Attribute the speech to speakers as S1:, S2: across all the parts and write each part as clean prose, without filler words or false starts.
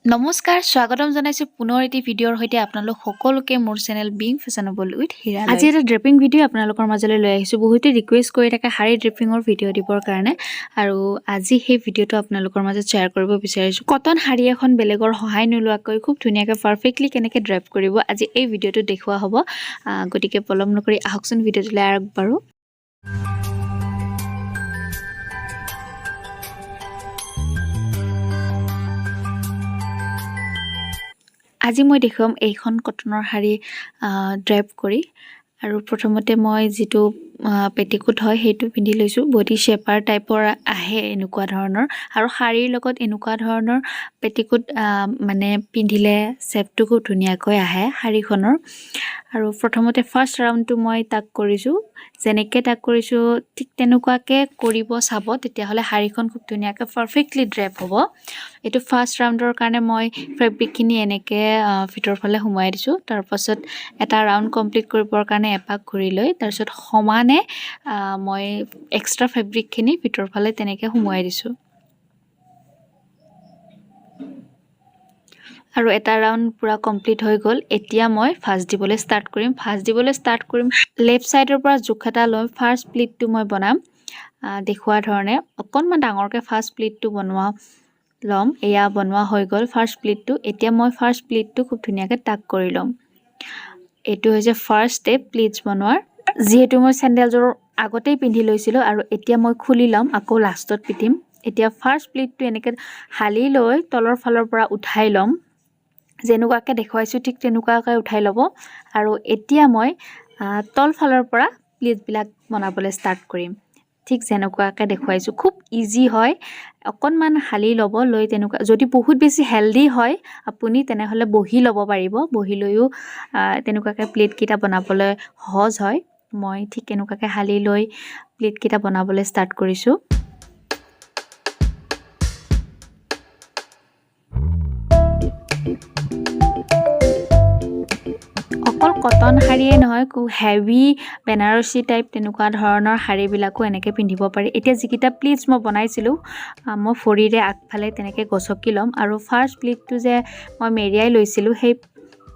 S1: নমস্কাৰ স্বাগতম জনাইছো পুনৰ এটি ভিডিঅ'ৰ সৈতে আপোনালোক সকলোকে মোৰ চেনেল বিং ফেশনেবল উইথ হিৰা আজি এটা ড্ৰেপিং ভিডিঅ' আপোনালোকৰ মাজলৈ লৈ আহিছো বহুতে ৰিকুৱেষ্ট কৰি থাকে শাৰী ড্ৰেপিঙৰ ভিডিঅ' দিবৰ কাৰণে আৰু আজি সেই ভিডিঅ'টো আপোনালোকৰ মাজত শ্বেয়াৰ কৰিব বিচাৰিছো কটন শাৰী এখন বেলেগৰ সহায় নোলোৱাকৈ খুব ধুনীয়াকৈ পাৰফেক্টলি কেনেকৈ ড্ৰেপ কৰিব আজি এই ভিডিঅ'টো দেখুওৱা হ'ব গতিকে পলম নকৰি আহকচোন ভিডিঅ'টোলৈ আগবাঢ়ো আজি মই দেখুৱাম এইখন কটনৰ শাৰী ড্ৰেপ কৰি আৰু প্ৰথমতে মই যেটো পেটিকোট হয় হেতু পিন্ধি লৈছো বডি শেপাৰ টাইপৰ আহে এনেকুৱা ধৰণৰ আৰু শাৰীৰ লগত এনেকুৱা ধৰণৰ পেটিকোট মানে পিন্ধিলে শেপটো খুব ধুনীয়াকৈ আহে শাৰীখনৰ আৰু প্ৰথমতে ফাৰ্স্ট ৰাউণ্ডটো মই তাক কৰিছো যেনেকৈ তাক কৰিছো ঠিক তেনেকুৱাকৈ কৰিব চাব তেতিয়া হলে শাৰীখন খুব ধুনীয়াকৈ পাৰফেক্টলি ড্ৰেপ হ'ব এটো ফাৰ্স্ট ৰাউণ্ডৰ কাৰণে মই ফেব্ৰিকখিনি এনেকৈ ভিতৰ ফালে সোমাই দিছো তাৰ পাছত এটা ৰাউণ্ড কমপ্লিট কৰিবৰ কাৰণে এপাক ঘূৰি লৈ তাৰ পাছত সমানে মই এক্সট্ৰা ফেব্ৰিকখিনি ভিতৰ ফালে তেনেকৈ সোমাই দিছো আৰু এটা ৰাউণ্ড পুৰা কমপ্লিট হৈ গল এতিয়া মই ফাৰ্স্ট দিবলৈ ষ্টাৰ্ট কৰিম লেফট সাইডৰ পৰা জোখটা লৈ ফাৰ্স্ট প্লিটটো মই বনাম দেখুৱা ধৰণে অকনমান ডাঙৰকৈ ফাৰ্স্ট প্লিটটো বনোৱা লম এয়া বনোৱা হৈ গল ফাৰ্স্ট প্লিটটো এতিয়া মই ফাৰ্স্ট প্লিটটো খুব ধুনীয়াকৈ টাক কৰি লম এটো হৈছে ফাৰ্স্ট স্টেপ প্লিটছ বনোৱাৰ যেহেতু মই স্যান্ডেলজৰ আগতেই পিন্ধি লৈছিলো আৰু এতিয়া মই খুলি লম আকৌ লাষ্টত পিটিম এতিয়া ফাৰ্স্ট প্লিটটো এনেকৈ হালি লৈ তলৰ ফালৰ পৰা উঠাই লম যেনেকুৱাকৈ দেখুৱাইছো ঠিক তেনেকুৱাকৈ উঠাই লব আৰু এতিয়া মই তল ফালৰ পৰা প্লিট বিলাক বনাবলৈ ষ্টাৰ্ট কৰিম ঠিক যেনেকুৱাকৈ দেখুৱাইছো খুব ইজি হয় অকনমান হালি লব লৈ তেনেকুৱা যদি বহুত বেছি হেলদি হয় আপুনি তেনেহলে বহি লব পাৰিব বহি লৈও তেনেকুৱাকৈ প্লেট কিটা বনাবলৈ সহজ হয় মই ঠিক এনেকুৱাকৈ হালি লৈ প্লেট কিটা বনাবলৈ ষ্টাৰ্ট কৰিছো অকল কটন শাৰীয়ে নহয় হেভি বেনাৰসী টাইপ তেনেকুৱা ধৰণৰ শাৰীবিলাকো এনেকৈ পিন্ধিব পাৰি এতিয়া যিকিটা প্লিটছ মই বনাইছিলো মই ফৰিৰে আগফালে তেনেকৈ গছকি লম আৰু ফাৰ্স্ট প্লিটটো যে মই মেৰিয়াই লৈছিলো সেই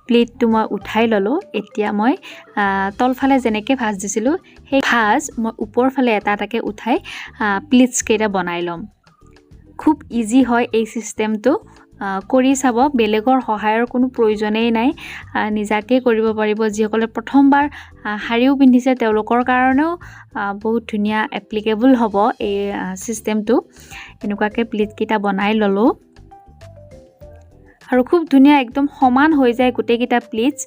S1: প্লিটটো মই উঠাই ললো এতিয়া মই তলফালে যেনেকৈ ভাঁজ দিছিলো সেই ভাঁজ মই ওপৰ ফালে এটা এটাকৈ উঠাই প্লিটছ কেইটা বনাই লম খুব ইজি হয় এই সিস্টেমটো কৰি চাব বেলেগৰ সহায়ৰ কোনো প্ৰয়োজনেই নাই নিজাকে কৰিব পাৰিব যিসকলে প্ৰথমবাৰ শাৰীও পিন্ধিছে তেওঁলোকৰ কাৰণেও বহুত ধুনীয়া এপ্লিকেবল হ'ব এই সিস্টেমটো এনেকুৱাকৈ প্লিট কিটা বনাই ললো আৰু খুব ধুনীয়া একদম সমান হৈ যায় গোটেই কিটা প্লিটছ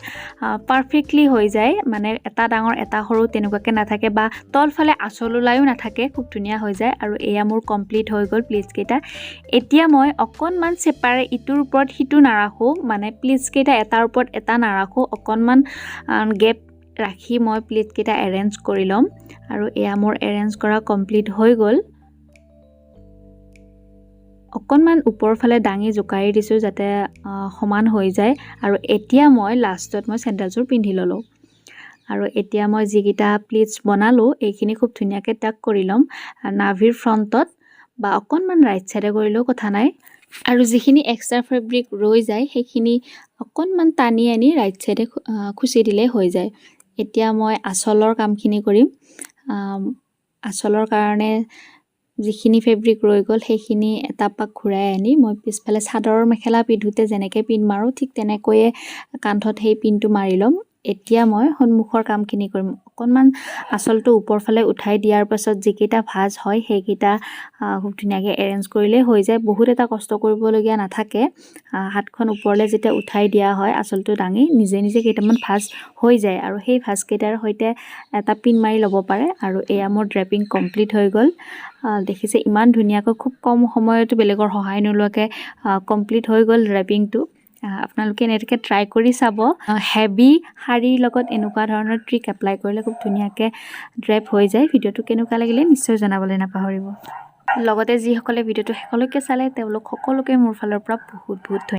S1: পাৰফেক্টলি হৈ যায় মানে এটা ডাঙৰ এটা সৰু তেনেকুৱাকৈ নাথাকে বা তলফালে আঁচল ওলায়ো নাথাকে খুব ধুনীয়া হৈ যায় আৰু এয়া মোৰ কমপ্লিট হৈ গল প্লিটছ কেইটা এতিয়া মই অকনমান সেপাৰেট ইটোৰ ওপৰত হিটো নাৰাখো মানে প্লিটছ কেইটা এটাৰ ওপৰত এটা নাৰাখো অকনমান গেপ ৰাখি মই প্লিট কেইটা এৰেঞ্জ কৰি লম আৰু এয়া মোৰ এৰেঞ্জ কৰা কমপ্লিট হৈ গল অকনমান ওপৰ ফালে দাঙি জোকাৰি দিছো যাতে সমান হৈ যায় আৰু এতিয়া মই লাষ্টত মই স্যান্ডেলজোৰ পিন্ধি ললো আৰু এতিয়া মই যিকিটা প্লিটছ বনালো এইখিনি খুব ধুনীয়াকৈ টাক কৰি লম নাভিৰ ফ্ৰণ্টত বা অকনমান ৰাইট সাইডে কৰিলেও কথা নাই আৰু যিখিনি এক্সট্ৰা ফেব্ৰিক ৰৈ যায় সেইখিনি অকনমান টানি আনি ৰাইট সাইডে খুচি দিলে হৈ যায় এতিয়া মই আঁচলৰ কামখিনি কৰিম আঁচলৰ কাৰণে যিখিনি ফেব্ৰিক ৰৈ গল সেইখিনি এটা পাক ঘূৰাই আনি মই পিছফালে চাদৰৰ মেখেলা পিন্ধোতে যেনেকৈ পিন মাৰো ঠিক তেনেকৈয়ে কান্ধত সেই পিনটো মাৰি লম এতিয়া মই সন্মুখৰ কামখিনি কৰিম অকনমান আঁচলটো ওপৰ ফালে উঠাই দিয়াৰ পাছত যিকিটা ভাঁজ হয় সেইকিটা খুব ধুনীয়াকৈ এৰেঞ্জ কৰিলে হৈ যায় বহুত এটা কষ্ট কৰিবলগীয়া নাথাকে হাতখন ওপৰলৈ যেতিয়া উঠাই দিয়া হয় আঁচলটো দাঙি নিজে নিজে কেইটামান ভাঁজ হৈ যায় আৰু সেই ভাঁজ কেইটাৰ সৈতে এটা পিন মাৰি ল'ব পাৰে আৰু এয়া মোৰ ড্ৰেপিং কমপ্লিট হৈ গল দেখিছে ইমান ধুনীয়াকৈ খুব কম সময়তে বেলেগৰ সহায় নোলোৱাকৈ কমপ্লিট হৈ গল ড্ৰেপিংটো আপোনালোকে এনেকৈ ট্ৰাই কৰি চাব হেভি শাৰীৰ লগত এনেকুৱা ধৰণৰ ট্ৰিক এপ্লাই কৰিলে খুব ধুনীয়াকৈ ড্ৰেপ হৈ যায় ভিডিঅ'টো কেনেকুৱা লাগিলে নিশ্চয় জনাবলৈ নাপাহৰিব লগতে যিসকলে ভিডিঅ'টো শেষলৈকে চালে তেওঁলোক সকলোকে মোৰ ফালৰ পৰা বহুত বহুত